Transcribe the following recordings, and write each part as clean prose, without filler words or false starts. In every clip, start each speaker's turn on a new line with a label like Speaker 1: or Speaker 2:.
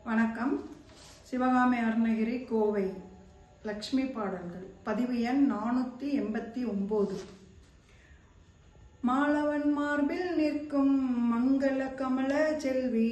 Speaker 1: வணக்கம். சிவகாமி அருணகிரி கோவை லக்ஷ்மி பாடல்கள். பதிவு எண் 489. மாலவன் மார்பில் நிற்கும் மங்கள கமல செல்வி,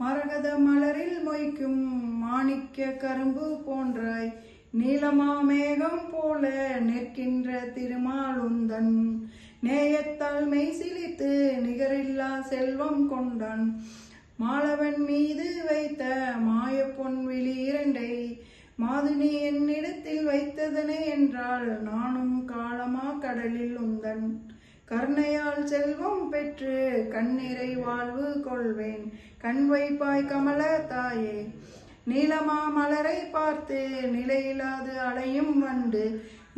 Speaker 1: மரகத மலரில் மொய்க்கும் மாணிக்க கரும்பு போன்றாய், நீலமா மேகம் போல நிற்கின்ற திருமாலுந்தன், நேயத்தால் மெய் சிலித்து நிகரில்லா செல்வம் கொண்டான், மாலவன் மீது வைத்த மாய பொன் விழி இரண்டை மாதுனி என்னிடத்தில் வைத்ததனே என்றால், நானும் காலமா கடலில் உந்தன் கருணையால் செல்வம் பெற்று கண்ணிறை வாழ்வு கொள்வேன், கண் வைப்பாய் கமல தாயே. நீலமா மலரை பார்த்து நிலையில்லாது அலையும் வண்டு,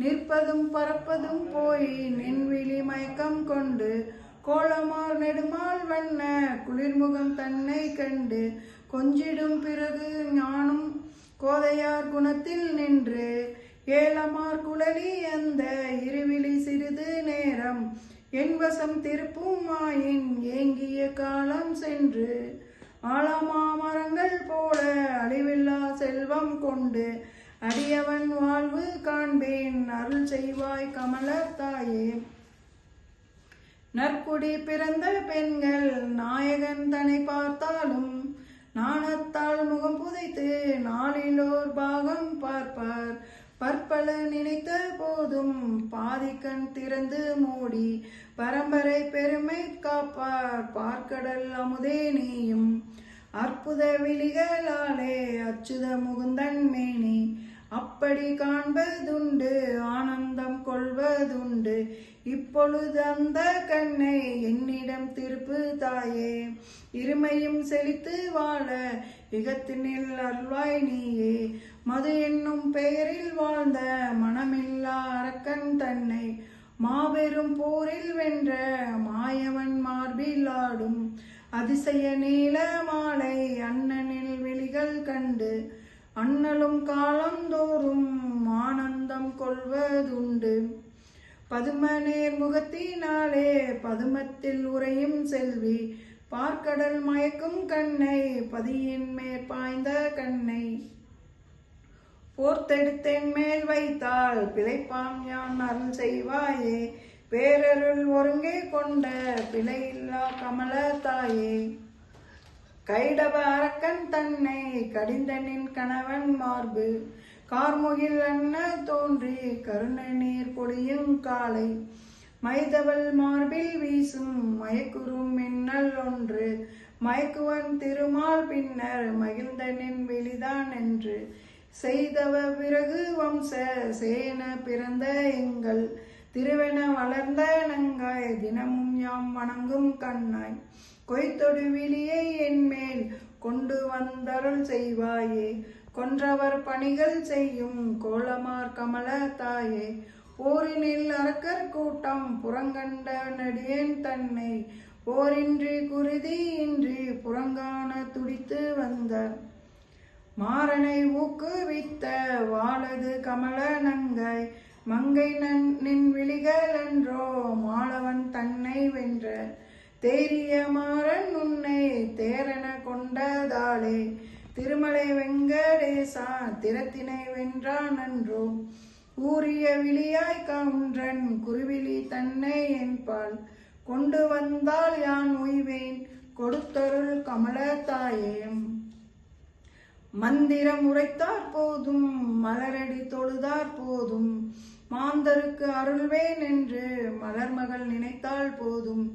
Speaker 1: நிற்பதும் பறப்பதும் போய் நின்விழி மயக்கம் கொண்டு, கோலமார் நெடுமால் வண்ண குளிர்முகம் தன்னை கண்டு, கொஞ்சிடும் பிறகு ஞானும் கோதையார் குணத்தில் நின்று, ஏலமார் குழலி அந்த இருவிழி சிறிது நேரம் என்வசம் திருப்பும் மாயின் ஏங்கிய காலம் சென்று, ஆலமா மரங்கள் போல அழிவில்லா செல்வம் கொண்டு அடியவன் வாழ்வு காண்பேன், அருள் செய்வாய் கமல தாயே. நற்குடி பிறந்த பெண்கள் நாயகன் தன்னை பார்த்தாலும், நாணத்தால் முகம் புதைத்து நாளிலோர் பாகம் பார்ப்பார், பற்பல நினைத்த போதும் பாதிக்கண் திறந்து மூடி பரம்பரை பெருமை காப்பார், பார்க்கடல் அமுதே நீயும் அற்புத விழிகளாலே அச்சுத முகுந்தன் மேனி, அப்படி காண்பதுண்டு ஆனந்தம் கொள்வதுண்டு, இப்பொழுது அந்த கண்ணை என்னிடம் திருப்பு தாயே. இருமையும் செழித்து வாழ இகத்தினில் அருள்வாய் நீயே, மது என்னும் பெயரில் வாழ்ந்த மனமில்லா அரக்கன் தன்னை மாபெரும் போரில் வென்ற மாயவன் மார்பில் ஆடும் அதிசய நீல மாலை அண்ணனில் விழிகள் கண்டு, அண்ணலும் காலந்தோறும் ஆனந்தம் கொள்வதுண்டு, பதும நேர் முகத்தினாலே பதுமத்தில் உறையும் செல்வி, பார்க்கடல் மயக்கும் கண்ணை பதியின் மேற் பாய்ந்த கண்ணை போர்த்தெடுத்தேன் மேல் வைத்தால் பிழைப்பாம் யான் அருள் செய்வாயே, பேரருள் ஒருங்கே கொண்ட பிழையில்லா கமல தாயே. கைடவ அரக்கன் தன்னை கடிந்தனின் கணவன் மார்பு, கார்முகில் அண்ண தோன்றி கருணை நீர் பொழியும் காலை, மைதவள் மார்பில் வீசும் மயக்குறும் மின்னல் ஒன்று, மயக்குவன் திருமால் பின்னர் மகிழ்ந்தனின் வெளிதான் என்று, செய்தவ பிறகு வம்ச சேன பிறந்த எங்கள் திருவென வளர்ந்த நங்காய், தினமும் யாம் வணங்கும் கண்ணாய், கொய்தொடு விழியை என்மேல் கொண்டு வந்தருள் செய்வாயே, கொன்றவர் பணிகள் செய்யும் கோலமார் கமல தாயே. போரினில் அரக்கர் கூட்டம் புறங்கண்ட நடியேன் தன்னை, போரின்றி குருதி இன்றி புறங்கான துடித்து வந்தார், மாறனை ஊக்குவித்த வாழது கமல நங்காய், மங்கை நின் விழிகள் என்றோ மாலவன் தன்னை வென்ற, தேரிய மாறன் உன்னை தேரென கொண்டதாலே, திருமலை வெங்கடேசா திறத்தினை வென்றான் அன்றோ, ஊரிய விழியாய் கவுன்றன் குருவிழி தன்னை என்பால், கொண்டு வந்தால் யான் உய்வேன் கொடுத்தருள் கமல தாயே. மந்திரம் உரைத்தார் போதும் மலரடி தொழுதார் போதும், மாந்தருக்கு அருள்வேன் என்று மலர்மகள் நினைத்தால் போதும்,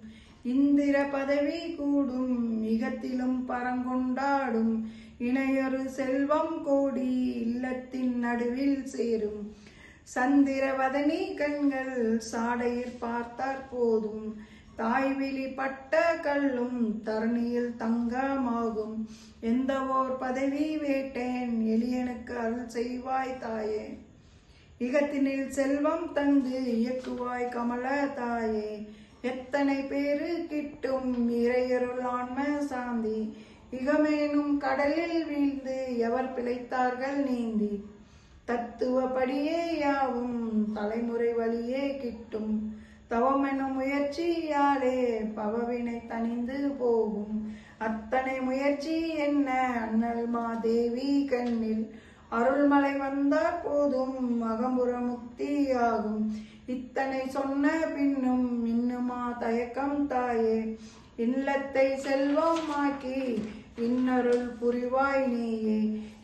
Speaker 1: இந்திர பதவி கூடும் இகத்திலும் பரங்கொண்டாடும், இணையொரு செல்வம் கோடி இல்லத்தின் நடுவில் சேரும், சந்திரவதனி கண்கள் சாடையில் பார்த்தார் போதும், தாய்விழி பட்ட கல்லும் தரணியில் தங்கமாகும், எந்த ஓர் பதவி வேட்டேன் எளியனுக்கு அருள் செய்வாய் தாயே. இகத்தினில் செல்வம் தந்து இயக்குவாய் கமல தாயே, எத்தனை பேரு கிட்டும் இறையருள் ஆன்ம சாந்தி, இகமேனும் கடலில் வீழ்ந்து எவர் பிழைத்தார்கள் நீந்தி, தத்துவப்படியே யாவும் தலைமுறை வழியே கிட்டும், தவமெனும் முயற்சியாலே பவவினை தணிந்து போகும், அத்தனை முயற்சி என்ன அண்ணல் மாதேவி கண்ணில் அருள்மலை வந்தார் போதும் அகம்புற முக்தியாகும். இத்தனை சொன்ன பின்னும் இன்னுமா தயக்கம் தாயே, இல்லத்தை செல்வம் ஆக்கி இன்னருள் புரிவாய் நீயே.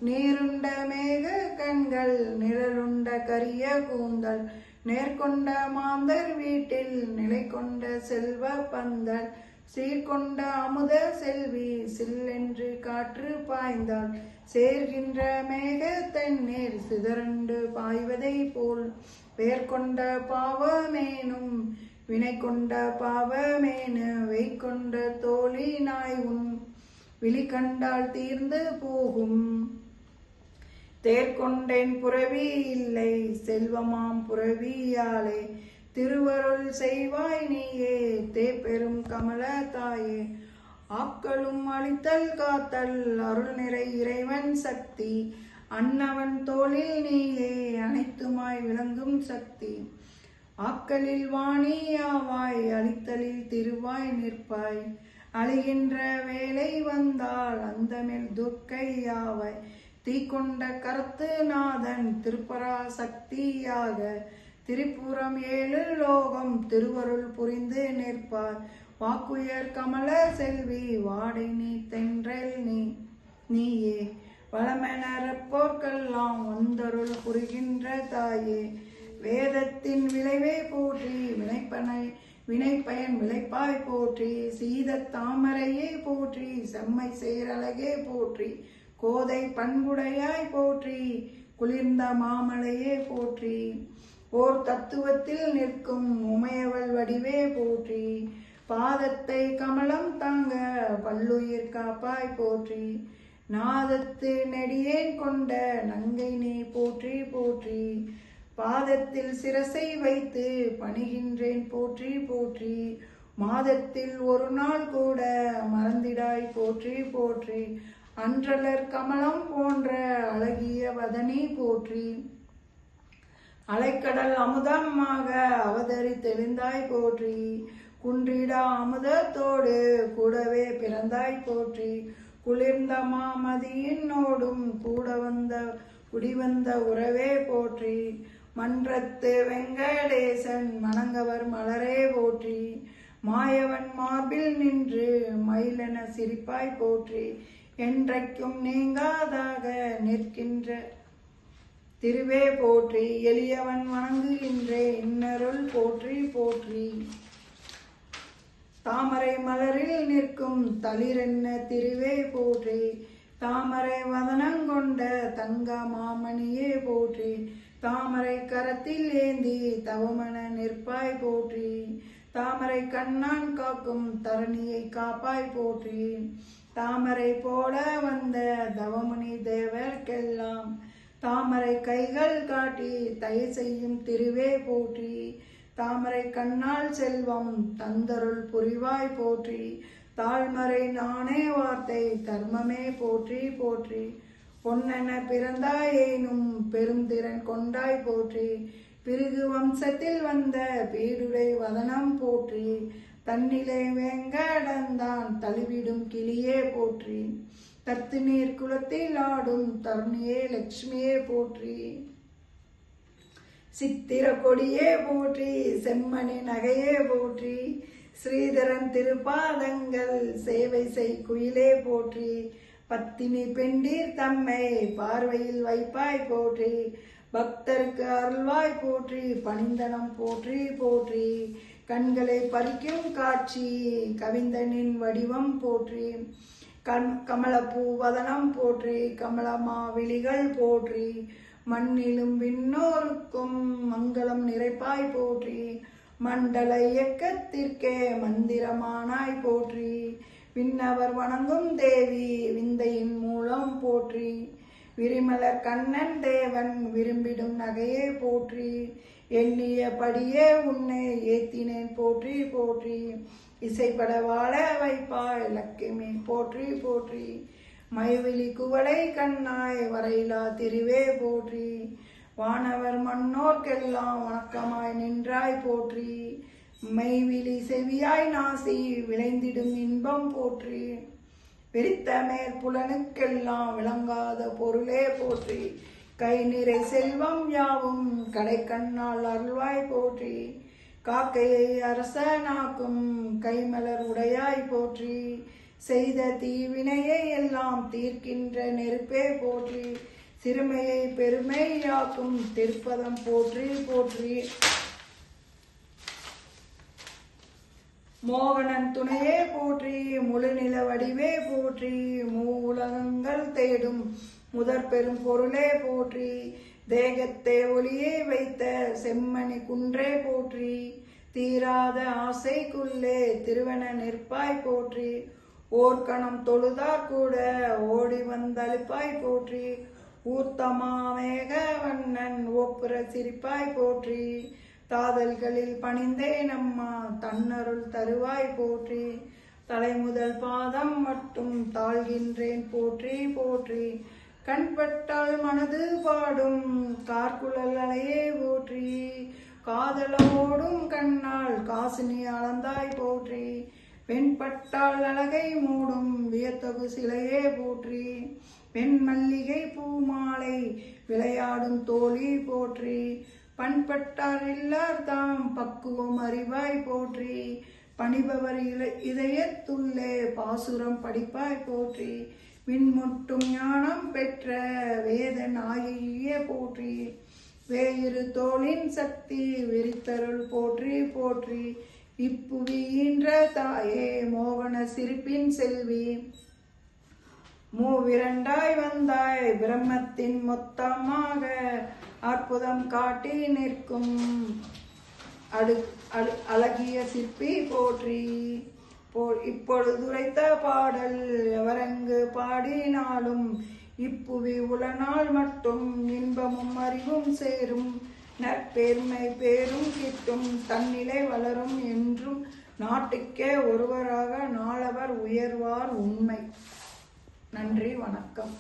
Speaker 1: நீருண்ட மேக கண்கள் நிழலுண்ட கரிய கூந்தல் நேர்கொண்ட மாந்தர் வீட்டில் நிலை கொண்ட செல்வ பந்தல் சீர்கொண்ட அமுத செல்வி சில்லென்று காற்று பாய்ந்தாள் சேர்கின்ற மேக தண்ணீர் சிதறண்டு பாய்வதை போல் வேர்கொண்ட பாவமேனும் வினை கொண்ட பாவமேனு வைக்கொண்ட தோழி நாய் உன் விழி கண்டால் தீர்ந்து போகும். தேர்கொண்டேன் புறவி இல்லை செல்வமாம் புறவியாலே திருவருள் செய்வாய் நீயே தேப்பெரும் கமல தாயே. ஆக்களும் அளித்தல் காத்தல் அருள் நிறை இறைவன் சக்தி அன்னவன் தோளில் நீயே அனைத்துமாய் விளங்கும் சக்தி. ஆக்களில் வாணியாவாய் அளித்தலில் திருவாய் நிற்பாய் அழிகின்ற வேலை வந்தால் அந்தமில் துர்க்கையாவாய். தீக்கொண்ட கருத்து நாதன் திருப்பரா சக்தியாக திரிபுரம் 7 லோகம் திருவருள் புரிந்து நிற்பார். வாக்குயர் கமல செல்வி வாடை நீ தென்றல் நீயே வளமெனப்போர்க்கெல்லாம் வந்தருள் புரிகின்ற தாயே. வேதத்தின் விளைவே போற்றி வினைப்பயன் விளைப்பாய் போற்றி சீத தாமரையே போற்றி செம்மை சேரழகே போற்றி கோதை பண்புடையாய் போற்றி குளிர்ந்த மாமலையே போற்றி ஓர் தத்துவத்தில் நிற்கும் உமையவள் வடிவே போற்றி பாதத்தை கமலம் தாங்க பல்லுயிர் காப்பாய் போற்றி நாதத்து நெடியேன் கொண்ட நங்கை நீ போற்றி போற்றி பாதத்தில் சிரசை வைத்து பணிகின்றேன் போற்றி போற்றி மாதத்தில் ஒரு நாள் கூட மறந்திடாய் போற்றி போற்றி அன்றலர் கமலம் போன்ற அழகிய வதனி போற்றி அலைக்கடல் அமுதமாக அவதரி தெளிந்தாய் போற்றி குன்றிடா அமுதத்தோடு கூடவே பிறந்தாய் போற்றி குளிர்ந்த மாமதியினோடும் கூட வந்த குடிவந்த உறவே போற்றி மன்றத்து வெங்கடேசன் மணங்கவர் மலரே போற்றி மாயவன் மார்பில் நின்று மயிலென சிரிப்பாய் போற்றி என்றைக்கும் நீங்காதாக நிற்கின்ற திருவே போற்றி எளியவன் வணங்குகின்ற இன்னருள் போற்றி போற்றி தாமரை மலரில் நிற்கும் தளிரென்ன திருவே போற்றி தாமரை வதனங்கொண்ட தங்க மாமணியே போற்றி தாமரை கரத்தில் ஏந்தி தவமன நிற்பாய் போற்றி தாமரை கண்ணான் காக்கும் தரணியை காப்பாய் போற்றி தாமரை போல வந்த தவமுனி தேவர்க்கெல்லாம் தாமரை கைகள் காட்டி தயை செய்யும் திருவே போற்றி தாமரை கண்ணால் செல்வம் தந்தருள் புரிவாய் போற்றி தாழ்மறை நானே வார்த்தை தர்மமே போற்றி போற்றி பொன்னென பிறந்தாயேனும் பெருந்திறன் கொண்டாய் போற்றி பிருகு வம்சத்தில் வந்த பீடுடை வதனம் போற்றி தன்னிலை வேங்கடந்தான் தழுவிடும் கிளியே போற்றி தத்து நீர் குளத்தில் ஆடும் தருணியே லட்சுமியே போற்றி சித்திர கொடியே போற்றி செம்மணி நகையே போற்றி ஸ்ரீதரன் திருப்பாதங்கள் சேவை செய் குயிலே போற்றி பத்தினி பெண்டீர் தம்மை பார்வையில் வைப்பாய் போற்றி பக்தருக்கு அருள்வாய் போற்றி பணிந்தனம் போற்றி போற்றி கண்களை பறிக்கும் காட்சி கவிந்தனின் வடிவம் போற்றி கமலப்பூ வதனம் போற்றி கமலமா விழிகள் போற்றி மண்ணிலும் விண்ணோருக்கும் மங்களம் நிறைப்பாய் போற்றி மண்டல இயக்கத்திற்கே மந்திரமானாய் போற்றி விண்ணவர் வணங்கும் தேவி விந்தையின் மூலம் போற்றி விரிமலர் கண்ணன் தேவன் விரும்பிடும் நகையே போற்றி எண்ணிய படியே உன்னை ஏத்தினேன் போற்றி போற்றி இசைப்பட வாழ வைப்பாய் லட்சுமி போற்றி போற்றி மைவிழி குவளை கண்ணாய் வரையிலா திருவே போற்றி வானவர் மன்னோர்க்கெல்லாம் வணக்கமாய் நின்றாய் போற்றி மைவிழி செவியாய் நாசி விளைந்திடும் இன்பம் போற்றி விரித்த மேற்புலனுக்கெல்லாம் விளங்காத பொருளே போற்றி. கை நிறை செல்வம் யாவும் கடைக்கண்ணால் அருள்வாய் போற்றி. காக்கையை அரசனாக்கும் கைமலர் உடையாய் போற்றி. செய்த தீவினையை எல்லாம் தீர்க்கின்ற நெருப்பே போற்றி. சிறுமையை பெருமையாக்கும் திருப்பதம் போற்றி போற்றி. மோகனன் துணையே போற்றி. முழுநில வடிவே போற்றி. மூவுலகங்கள் தேடும் முதற் பெரும் பொருளே போற்றி. தேகத்தை ஒளியே வைத்த செம்மணி குன்றே போற்றி. தீராத ஆசைக்குள்ளே திருவன நிற்பாய் போற்றி. ஓர்கணம் தொழுதார் கூட ஓடி வந்தளிப்பாய் போற்றி. ஊத்தமாமேக வண்ணன் ஒப்புற சிரிப்பாய் போற்றி. தாதல்களில் பணிந்தே நம்மா தன்னருள் தருவாய் போற்றி. தலைமுதல் பாதம் மட்டும் தாழ்கின்றேன் போற்றி போற்றி. கண்பட்டால் மனது பாடும் கார்குழல் அலையே போற்றி. காதலோடும் கண்ணால் காசினி அளந்தாய் போற்றி. வெண்பட்டால் அழகை மூடும் வியத்தகு சிலையே போற்றி. வெண்மல்லிகை பூமாலை விளையாடும் தோழி போற்றி. பண்பட்டார் இல்லார் தாம் பக்குவம் அறிவாய் போற்றி. பணிபவர் இதயத்துள்ளே பாசுரம் படிப்பாய் போற்றி. விண்முட்டும் ஞானம் பெற்ற வேத நாயியே போற்றி. வேயிரு தோளின் சக்தி விரித்தருள் போற்றி போற்றி. இப்புவியின்ற தாயே மோகன சிரிப்பின் செல்வி. மூவிரண்டாய் வந்தாய் பிரம்மத்தின் மொத்தமாக அற்புதம் காட்டி நிற்கும் அழகிய சிற்பி போற்றி. இப்பொழுதுரைத்த பாடல் எவரங்கு பாடினாலும் இப்புவி உளநாள் மட்டும் இன்பமும் அறிவும் சேரும். நற்பெருமை பேரும் கிட்டும் தன்னிலை வளரும் என்றும் நாட்டுக்கே ஒருவராக நாளவர் உயர்வார் உண்மை. நன்றி, வணக்கம்.